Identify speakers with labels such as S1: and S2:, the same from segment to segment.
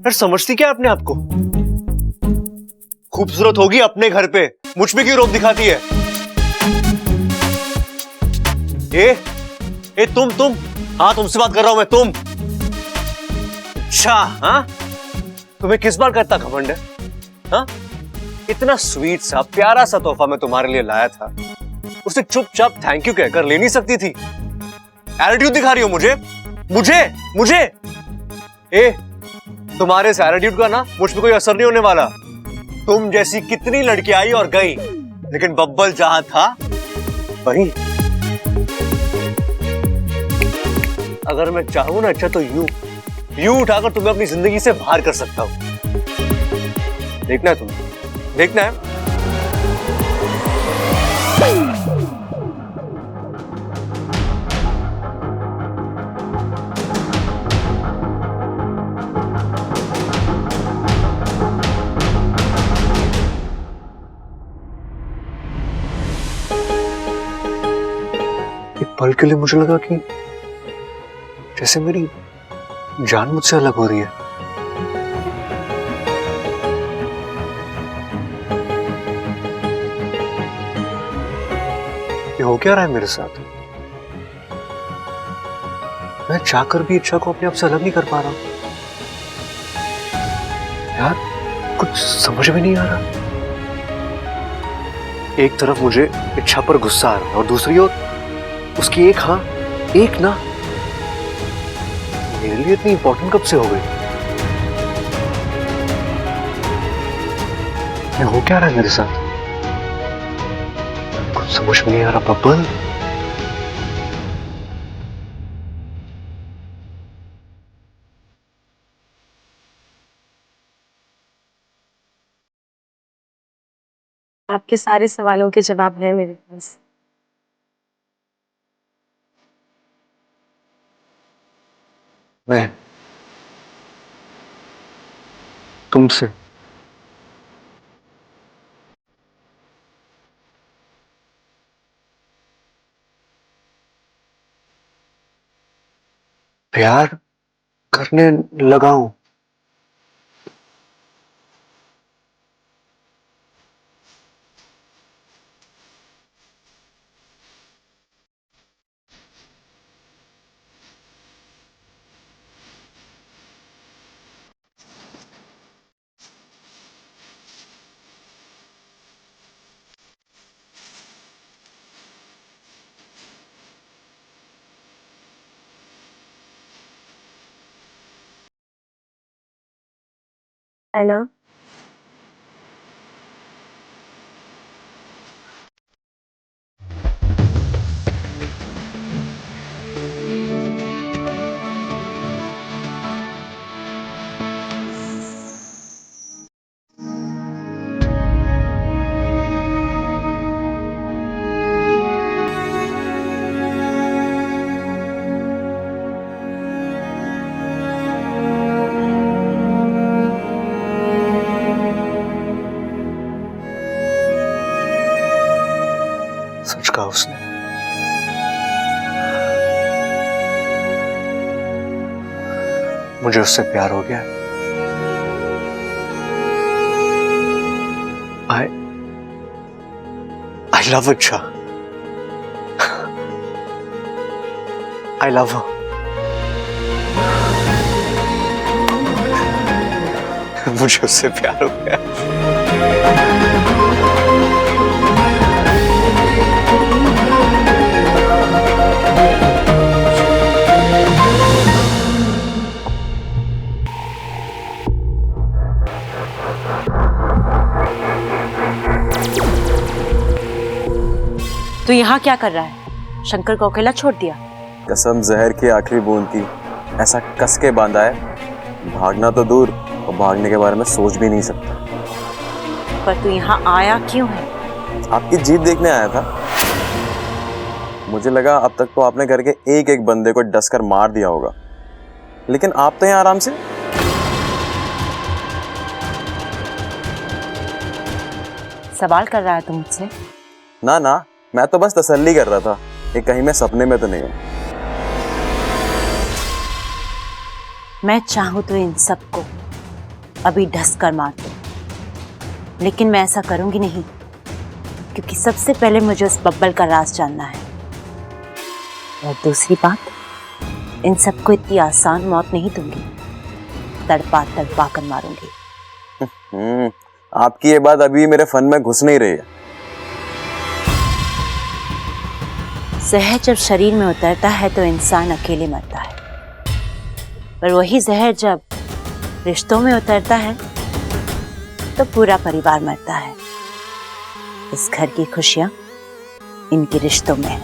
S1: फिर समझती क्या अपने आप को? खूबसूरत होगी अपने घर पे, मुझ पे क्यों रोब दिखाती है? तुम हाँ, तुमसे बात कर रहा हूं मैं। तुम अच्छा, हाँ, तुम्हें किस बार करता घमंड है? हाँ, इतना स्वीट सा प्यारा सा तोहफा मैं तुम्हारे लिए लाया था, उसे चुपचाप थैंक यू कहकर ले नहीं सकती थी? एटीट्यूड दिखा रही हो मुझे मुझे मुझे तुम्हारे इस एटीट्यूड का ना मुझ पे कोई असर नहीं होने वाला। तुम जैसी कितनी लड़की आई और गई, लेकिन बब्बल जहां था वहीं। अगर मैं चाहूं ना, अच्छा तो यूं उठाकर तुम्हें अपनी जिंदगी से बाहर कर सकता हूं। देखना है तुम्हें, देखना है। एक पल के लिए मुझे लगा कि जैसे मेरी जान मुझसे अलग हो रही है। ये हो क्या रहा है मेरे साथ? मैं चाहकर भी इच्छा को अपने आप से अलग नहीं कर पा रहा। यार, कुछ समझ में नहीं आ रहा। एक तरफ मुझे इच्छा पर गुस्सा आ रहा है और दूसरी ओर उसकी एक हाँ एक ना मेरे लिए इतनी इंपॉर्टेंट कब से हो गई? ये हो क्या रहा है मेरे साथ? कुछ समझ में नहीं आ रहा बब्बल।
S2: आपके सारे सवालों के जवाब है मेरे पास।
S1: मैं तुमसे प्यार करने लगा हूं।
S2: है ना?
S1: सच कहा उसने। मुझे उससे प्यार हो गया। I love इच्छा। I love her। मुझे उससे प्यार हो गया।
S2: तो यहाँ क्या कर रहा है? शंकर को अकेला छोड़ दिया?
S3: कसम जहर की आखिरी बूंद की, ऐसा कस के बांधा है, भागना तो दूर और भागने के बारे में सोच भी नहीं सकता।
S2: पर तू यहाँ आया क्यों है?
S3: आपकी जीत देखने आया था। मुझे लगा अब तक तो आपने घर के एक एक बंदे को डस कर मार दिया होगा, लेकिन आप तो यहाँ आराम से।
S2: सवाल कर रहा है तू मुझसे?
S3: ना ना, मैं तो बस तसल्ली कर रहा था कि कहीं मैं सपने में तो नहीं हूं।
S2: मैं चाहूं तो इन सबको अभी ढस कर मार दो, लेकिन मैं ऐसा करूंगी नहीं, क्योंकि सबसे पहले मुझे उस बब्बल का राज जानना है। और दूसरी बात, इन सबको इतनी आसान मौत नहीं दूंगी, तड़पा तड़पा कर मारूंगी।
S3: आपकी ये बात अभी मेरे फन में घुस नहीं रही है।
S2: जहर जब शरीर में उतरता है तो इंसान अकेले मरता है, पर वही जहर जब रिश्तों में उतरता है तो पूरा परिवार मरता है। इस घर की खुशियां इनके रिश्तों में है।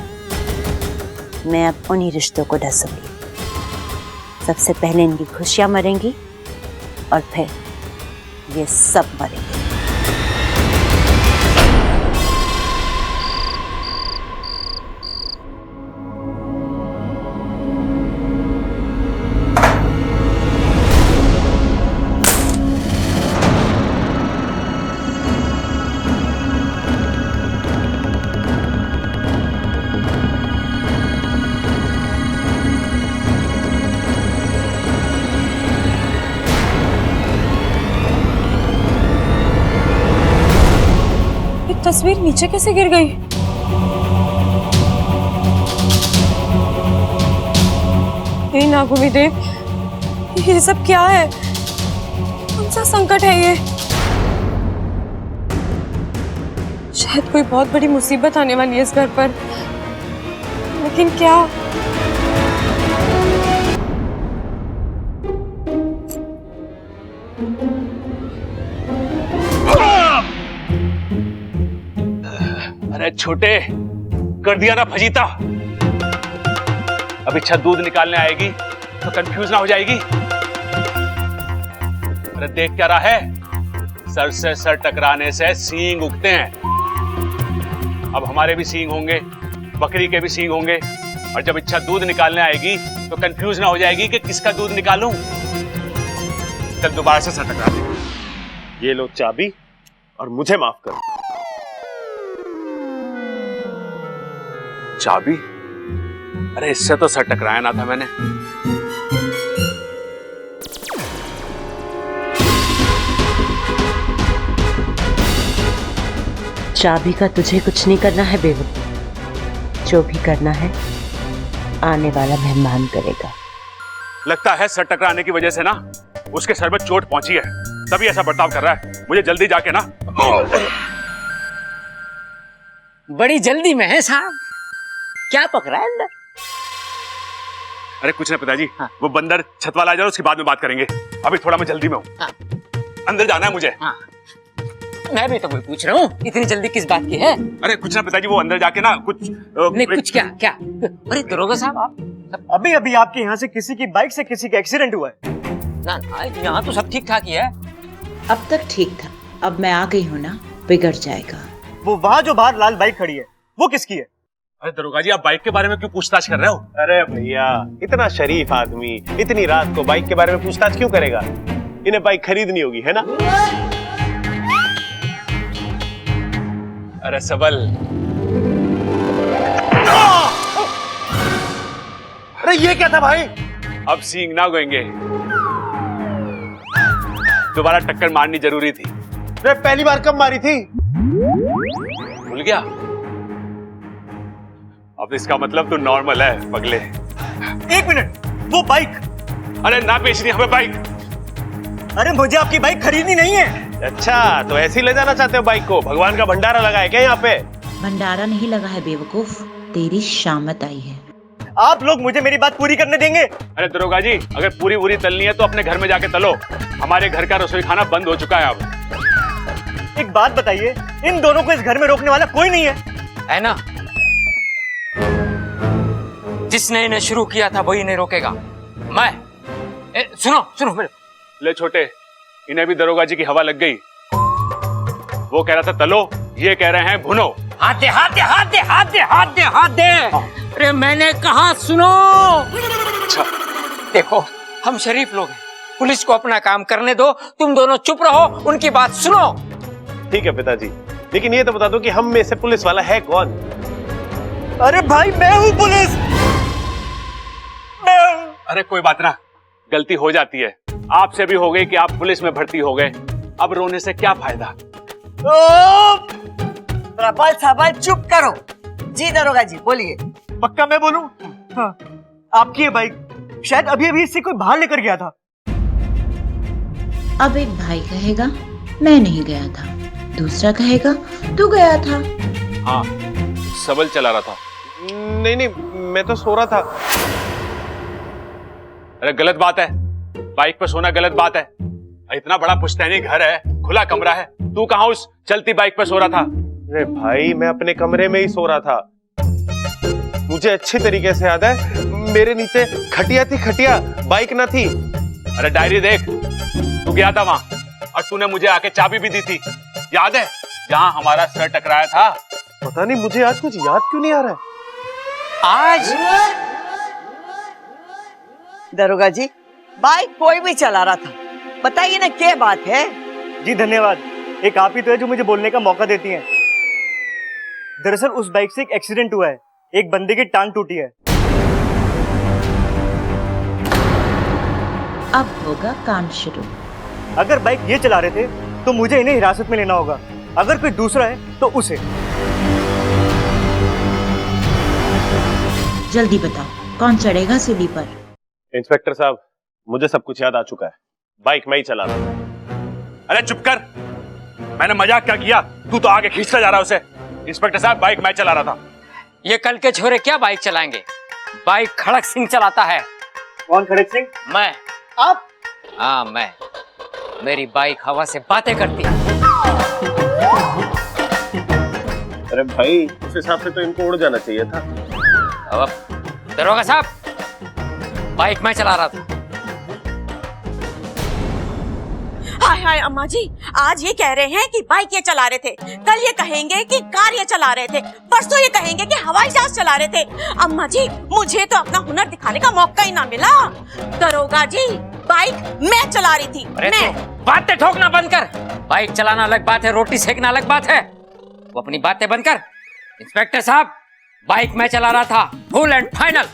S2: मैं अब उन्हीं रिश्तों को ढसूंगी। सबसे पहले इनकी खुशियां मरेंगी और फिर ये सब मरेंगे।
S4: तस्वीर नीचे कैसे गिर गई? हे नागुनी देव, ये सब क्या है? कौन सा संकट है ये? शायद कोई बहुत बड़ी मुसीबत आने वाली है इस घर पर, लेकिन क्या?
S5: अरे छोटे, कर दिया ना फजीता। अब इच्छा दूध निकालने आएगी तो कंफ्यूज ना हो जाएगी। अरे देख क्या रहा है, सर से सर टकराने से सींग उगते हैं। अब हमारे भी सींग होंगे, बकरी के भी सींग होंगे, और जब इच्छा दूध निकालने आएगी तो कंफ्यूज ना हो जाएगी कि किसका दूध निकालूं। तब दोबारा से सर टकरा देगा।
S1: ये लो चाबी और मुझे माफ करो।
S5: चाबी? अरे इससे तो सर टकराया ना था मैंने।
S2: चाबी का तुझे कुछ नहीं करना है बेवकूफ। जो भी करना है आने वाला मेहमान करेगा।
S5: लगता है सर टकराने की वजह से ना उसके सर में चोट पहुंची है, तभी ऐसा बर्ताव कर रहा है। मुझे जल्दी जाके ना।
S6: बड़ी जल्दी में है साहब, क्या पक रहा है अंदर?
S5: अरे कुछ ना पिताजी,
S6: हाँ।
S5: वो बंदर छत वाला आ जाए, उसके बाद में बात करेंगे। अभी थोड़ा मैं जल्दी में हूँ।
S6: हाँ।
S5: अंदर जाना है मुझे।
S6: हाँ। मैं भी तो कोई पूछ रहा हूँ, इतनी जल्दी किस बात की है?
S5: अरे कुछ ना पिताजी, वो अंदर जाके ना कुछ
S6: नहीं कुछ क्या क्या? अरे दरोगा साहब आप
S1: अभी अभी आपके यहाँ से किसी की बाइक से किसी का एक्सीडेंट हुआ है।
S6: ना यहाँ तो सब ठीक ठाक ही है।
S7: अब तक ठीक था, अब मैं आ गई हूँ ना, बिगड़ जाएगा।
S1: वो वहाँ जो बाहर लाल बाइक खड़ी है वो किसकी है?
S5: अरे दरोगा जी, आप बाइक के बारे में क्यों पूछताछ कर रहे हो?
S8: अरे भैया, इतना शरीफ आदमी इतनी रात को बाइक के बारे में पूछताछ क्यों करेगा? इन्हें बाइक खरीदनी होगी, है ना?
S5: अरे सबल,
S8: अरे ये क्या था भाई?
S5: अब सींग ना गोएंगे। दोबारा टक्कर मारनी जरूरी थी।
S8: अरे पहली बार कब मारी थी?
S5: भूल गया? अब इसका मतलब तो नॉर्मल है पगले।
S1: एक मिनट, वो बाइक।
S5: अरे ना बेचनी हमें बाइक।
S1: अरे मुझे आपकी बाइक खरीदनी नहीं है।
S8: अच्छा, तो ऐसे ही ले जाना चाहते हो बाइक को? भगवान का भंडारा लगा है क्या यहाँ पे?
S7: भंडारा नहीं लगा है बेवकूफ, तेरी शामत आई है।
S1: आप लोग मुझे मेरी बात पूरी करने देंगे?
S5: अरे दरोगा जी, अगर पूरी तलनी है तो अपने घर में जाके तलो। हमारे घर का रसोई खाना बंद हो चुका है अब।
S1: एक बात बताइए, इन दोनों को इस घर में रोकने वाला कोई नहीं है
S6: ना? जिसने इन्हें शुरू किया था वही इन्हें रोकेगा। मैं सुनो मेरे।
S5: ले छोटे, इन्हें भी दरोगा जी की हवा लग गई। वो कह रहा था तलो, ये कह रहे हैं भुनो।
S6: हाथ दे हाथ दे हाथ दे हाथ दे हाथ दे हाथ दे। अरे मैंने कहा सुनो।
S5: अच्छा
S6: देखो, हम शरीफ लोग हैं, पुलिस को अपना काम करने दो। तुम दोनों चुप रहो, उनकी बात सुनो।
S8: ठीक है पिताजी, लेकिन ये तो बता दो कि हम में से पुलिस वाला है कौन?
S1: अरे भाई, मैं हूँ पुलिस।
S5: अरे कोई बात ना, गलती हो जाती है। आपसे भी हो गई कि आप पुलिस में भर्ती हो गए, अब रोने से क्या फायदा।
S9: प्रबल सबल चुप करो। जी दरोगा जी बोलिए।
S10: पक्का मैं बोलूं? हाँ, आपकी है बाइक, शायद अभी अभी इससे कोई बाहर लेकर गया था।
S7: अब एक भाई कहेगा मैं नहीं गया था, दूसरा कहेगा तू गया था।
S5: हाँ, सबल चला रहा था।
S8: नहीं नहीं, मैं तो सो रहा था।
S5: अरे गलत बात है, बाइक पर सोना गलत बात है। इतना बड़ा पुश्तैनी घर है, खुला कमरा है, तू कहाँ उस चलती बाइक पर सो रहा था?
S8: अरे भाई, मैं अपने कमरे में ही सो रहा था। मुझे अच्छी तरीके से याद है, मेरे नीचे खटिया थी, खटिया, बाइक ना थी।
S5: अरे डायरी देख, तू गया था वहां और तूने मुझे आके चाबी भी दी थी, याद है? जहां हमारा सर टकराया था।
S8: पता नहीं मुझे आज कुछ याद क्यों नहीं आ रहा है।
S9: आज दरोगा जी, बाइक कोई भी चला रहा था, बताइए ना क्या बात है।
S10: जी धन्यवाद, एक आप ही तो है जो मुझे बोलने का मौका देती हैं। दरअसल उस बाइक से एक एक्सीडेंट हुआ है, एक बंदे की टांग टूटी है।
S7: अब होगा काम शुरू।
S10: अगर बाइक ये चला रहे थे तो मुझे इन्हें हिरासत में लेना होगा, अगर कोई दूसरा है तो उसे।
S7: जल्दी बताओ कौन चढ़ेगा सूली पर।
S8: इंस्पेक्टर साहब, मुझे सब कुछ याद आ चुका है, बाइक मैं ही चला रहा था।
S5: अरे चुप कर, मैंने मजाक क्या किया, तू तो आगे खींचता जा रहा है उसे। इंस्पेक्टर साहब, बाइक मैं चला रहा था।
S6: ये कल के छोरे क्या बाइक चलाएंगे? बाइक खड़क सिंह चलाता है।
S10: कौन खड़क सिंह?
S6: मैं।
S10: आप?
S6: हाँ मैं। मेरी बाइक हवा से बातें करती है।
S8: अरे भाई, उस हिसाब से तो इनको उड़ जाना चाहिए था।
S6: अब दरोगा साहब, बाइक मैं चला रहा था।
S11: हाय हाय अम्मा जी, आज ये कह रहे हैं कि बाइक ये चला रहे थे, कल ये कहेंगे कि कार ये चला रहे थे, परसों ये कहेंगे कि हवाई जहाज चला रहे थे। अम्मा जी, मुझे तो अपना हुनर दिखाने का मौका ही ना मिला। दरोगा जी, बाइक मैं चला रही थी।
S6: अरे
S11: मैं।
S6: तो बातें ठोकना बंद कर। बाइक चलाना अलग बात है, रोटी सेकना अलग बात है। वो अपनी बातें बंद कर। इंस्पेक्टर साहब, बाइक मैं चला रहा था, फुल एंड फाइनल।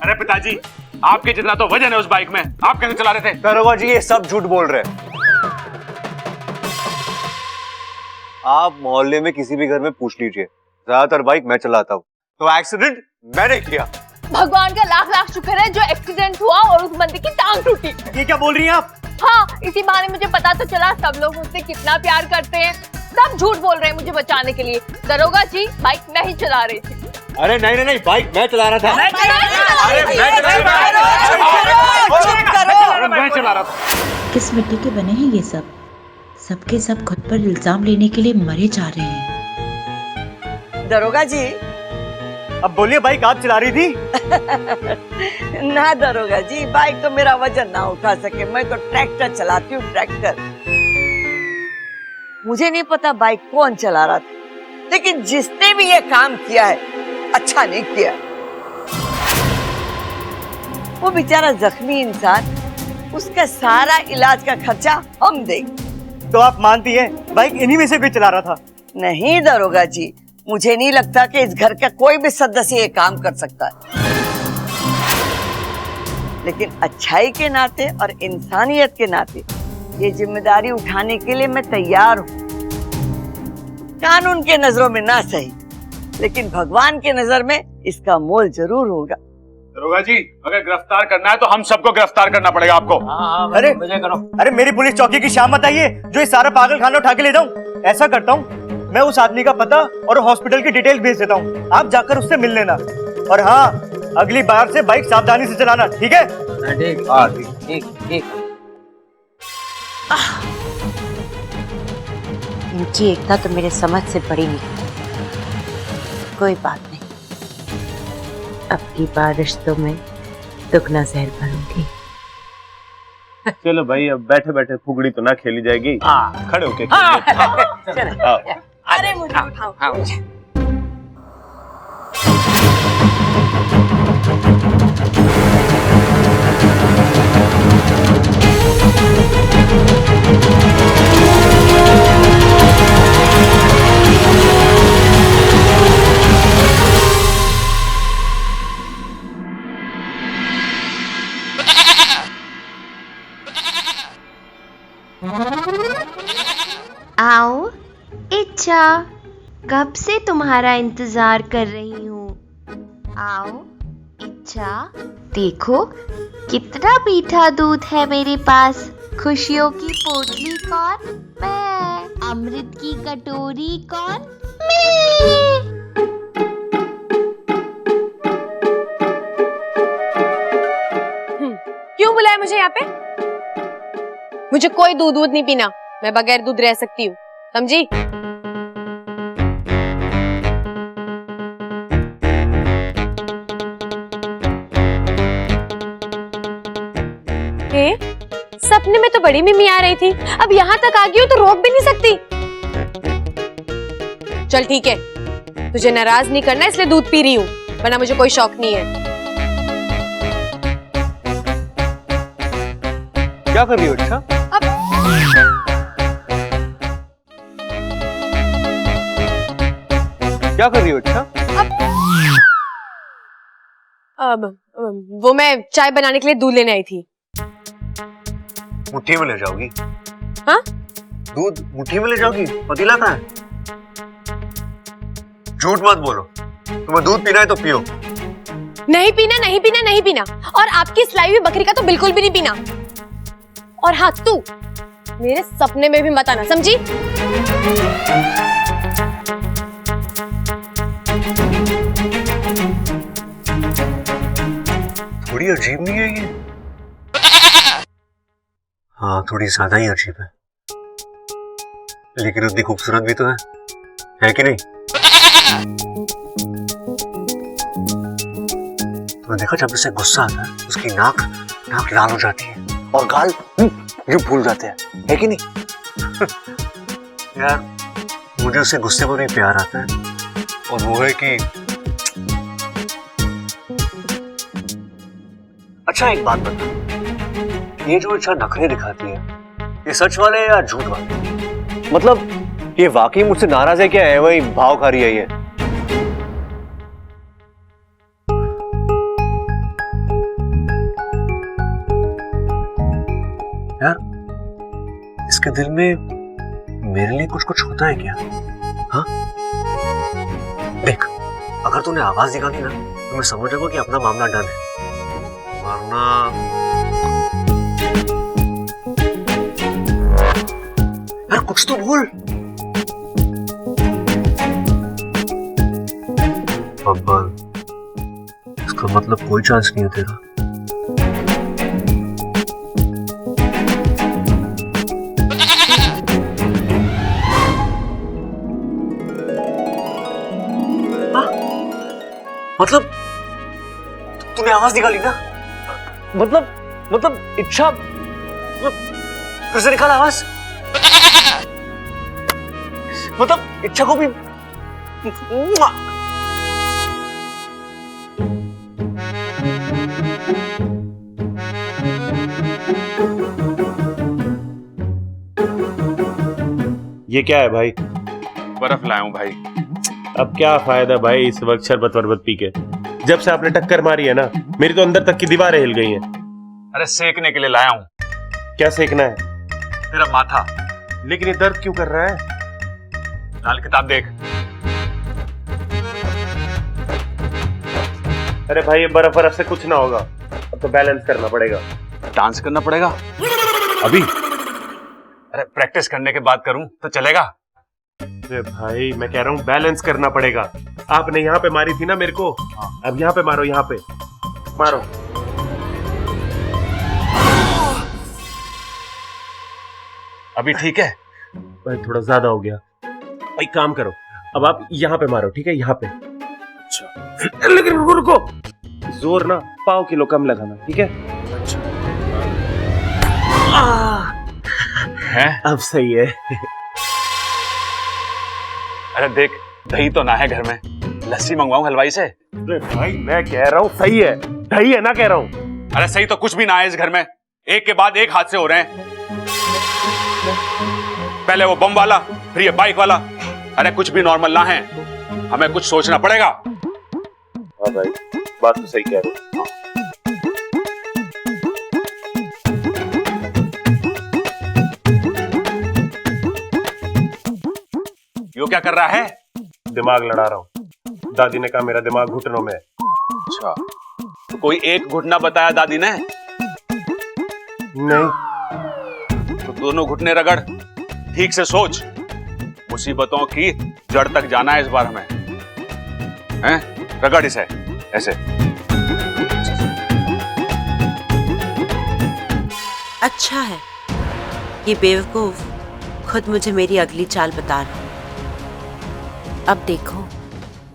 S5: अरे पिताजी, आपके जितना तो वजन है उस बाइक में, आप कैसे चला रहे थे?
S1: दरोगा जी, ये सब झूठ बोल रहे हैं। आप मोहल्ले में किसी भी घर में पूछ लीजिए, ज्यादातर बाइक मैं चलाता हूँ, तो एक्सीडेंट मैंने किया।
S4: भगवान का लाख लाख शुक्र है जो एक्सीडेंट हुआ और उस बंदे की टांग टूटी।
S10: ये क्या बोल रही हैं आप?
S4: हाँ, इसी बहाने मुझे पता तो चला सब लोग मुझसे कितना प्यार करते हैं। सब झूठ बोल रहे हैं मुझे बचाने के लिए। दरोगा जी, बाइक मैं ही चला रही थी।
S1: अरे नहीं नहीं, बाइक मैं चला रहा था।
S5: मैं चला रहा था।
S7: किस मिट्टी के बने हैं ये सब? सबके सब खुद पर इल्जाम लेने के लिए मरे जा रहे हैं।
S9: दरोगा जी,
S10: अब बोलिए, बाइक आप चला रही थी?
S9: ना दरोगा जी, बाइक तो मेरा वजन ना उठा सके, मैं तो ट्रैक्टर चलाती हूँ, ट्रैक्टर। मुझे नहीं पता बाइक कौन चला रहा था, लेकिन जिसने भी ये काम किया है अच्छा नहीं किया। वो बेचारा जख्मी इंसान, उसका सारा इलाज का खर्चा हम देंगे।
S10: तो आप मानती हैं बाइक इन्हीं में से कोई चला रहा था?
S9: नहीं दरोगा जी, मुझे नहीं लगता कि इस घर का कोई भी सदस्य ये काम कर सकता है, लेकिन अच्छाई के नाते और इंसानियत के नाते ये जिम्मेदारी उठाने के लिए मैं तैयार हूँ। कानून के नजरों में ना सही, लेकिन भगवान के नजर में इसका मोल जरूर होगा।
S5: दरोगा जी, अगर गिरफ्तार करना है तो हम सबको गिरफ्तार करना पड़ेगा आपको।
S10: अरे अरे, मेरी पुलिस चौकी की शाम मत आइए जो ये सारा पागल खाना उठा के ले जाऊं। ऐसा करता हूँ, मैं उस आदमी का पता और हॉस्पिटल की डिटेल भेज देता हूँ, आप जाकर उससे मिल लेना। और हाँ, अगली बार से बाइक सावधानी से चलाना, ठीक है?
S6: ठीक।
S2: इनकी एकता तो मेरे समझ से बड़ी नहीं। कोई बात नहीं, अब की बार रिश्तों में दुगना जहर भरूंगी।
S8: चलो भाई, अब बैठे बैठे फुगड़ी तो ना खेली जाएगी, खड़े होके खेलिए। आओ।
S11: अरे मुझे उठाओ।
S12: आओ इच्छा, कब से तुम्हारा इंतजार कर रही हूँ। आओ इच्छा, देखो कितना मीठा दूध है मेरे पास। खुशियों की पोटली कौन? मैं। अमृत की कटोरी कौन? मैं।
S4: क्यों बुलाया मुझे यहाँ पे? मुझे कोई दूध नहीं पीना, मैं बगैर दूध रह सकती हूँ, समझी? सपने में तो बड़ी मम्मी आ रही थी, अब यहाँ तक आ गई हो तो रोक भी नहीं सकती। चल ठीक है, तुझे नाराज नहीं करना इसलिए दूध पी रही हूँ, वरना मुझे कोई शौक नहीं है।
S1: क्या कर रही हो अच्छा? क्या कर रही हो अच्छा?
S4: अब वो मैं चाय बनाने के लिए दूध लेने आई थी।
S1: मुट्ठी में ले जाओगी?
S4: हाँ?
S1: दूध मुट्ठी में ले जाओगी? पतीला कहाँ है? झूठ मत बोलो, तुम्हें दूध पीना है तो पियो।
S4: नहीं पीना, नहीं पीना, नहीं पीना। और आपकी सिलाई हुई बकरी का तो बिल्कुल भी नहीं पीना। और हाँ, तू मेरे सपने में भी मत आना, समझी?
S1: थोड़ी अजीब नहीं है ये? हाँ, थोड़ी ज्यादा ही अजीब है, लेकिन उतनी खूबसूरत भी तो है कि नहीं? तुमने देखा जब उसे गुस्सा आता है उसकी नाक लाल हो जाती है और गाल ये भूल जाते हैं, है कि नहीं? यार मुझे उससे गुस्से में नहीं प्यार आता है, और वो है कि अच्छा एक बात बता, ये जो अच्छा नखरे दिखाती है ये सच वाले या झूठ वाले? मतलब ये वाकई मुझसे नाराज है क्या है वही भाव खा रही है ये? यार इसके दिल में मेरे लिए कुछ होता है क्या? हाँ देख, अगर तूने आवाज निकाली ना तो मैं समझ जाऊंगा कि अपना मामला डन है, वरना यार कुछ तो बोल। बब्बल, इसका मतलब कोई चांस नहीं है तेरा। मतलब तूने आवाज निकाली ना? मतलब इच्छा फिर से निकाला आवाज? मतलब इच्छा को भी
S8: ये क्या है भाई?
S5: बर्फ लाया हूं भाई।
S8: अब क्या फायदा भाई इस वक्त शरबत वरबत पी के? जब से आपने टक्कर मारी है ना, मेरी तो अंदर तक की दीवारें हिल गई हैं।
S5: अरे सेकने के लिए लाया हूं।
S8: क्या सेकना है?
S5: मेरा माथा।
S8: लेकिन ये दर्द क्यों कर रहा है?
S5: लाल किताब देख।
S8: अरे भाई ये बर्फ बर्फ से कुछ ना होगा, अब तो बैलेंस करना पड़ेगा।
S5: डांस करना पड़ेगा
S8: अभी?
S5: अरे प्रैक्टिस करने के बाद करूं तो चलेगा?
S8: अरे भाई मैं कह रहा हूँ बैलेंस करना पड़ेगा। आपने यहाँ पे मारी थी ना मेरे को, अब यहाँ पे मारो, यहाँ पे मारो।
S5: अभी ठीक है?
S8: भाई थोड़ा ज्यादा हो गया। भाई काम करो, अब आप यहाँ पे मारो, ठीक है? यहाँ पे। अच्छा लेकिन रुको रुको, जोर ना पाव किलो कम लगाना, ठीक है? अच्छा
S5: है?
S8: अब सही है।
S5: अरे देख, दही तो ना है घर में, लस्सी मंगवाऊं हलवाई से?
S8: अरे भाई मैं कह रहा हूँ सही है, दही है ना कह रहा हूँ।
S5: अरे सही तो कुछ भी ना है इस घर में, एक के बाद एक हादसे हो रहे हैं। पहले वो बम वाला, फिर ये बाइक वाला। अरे कुछ भी नॉर्मल ना है, हमें कुछ सोचना पड़ेगा।
S8: हाँ भाई बात तो सही कह रहे हो।
S5: क्या कर रहा है?
S8: दिमाग लड़ा रहा हूँ। दादी ने कहा मेरा दिमाग घुटनों में है।
S5: अच्छा, तो कोई एक घुटना बताया दादी ने?
S8: नहीं।
S5: तो दोनों घुटने रगड़, ठीक से सोच। मुसीबतों की जड़ तक जाना है इस बार हमें। हैं? रगड़ इसे ऐसे।
S2: अच्छा है ये बेवकूफ खुद मुझे मेरी अगली चाल बता रहा है। अब देखो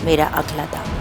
S2: मेरा अगला दाव।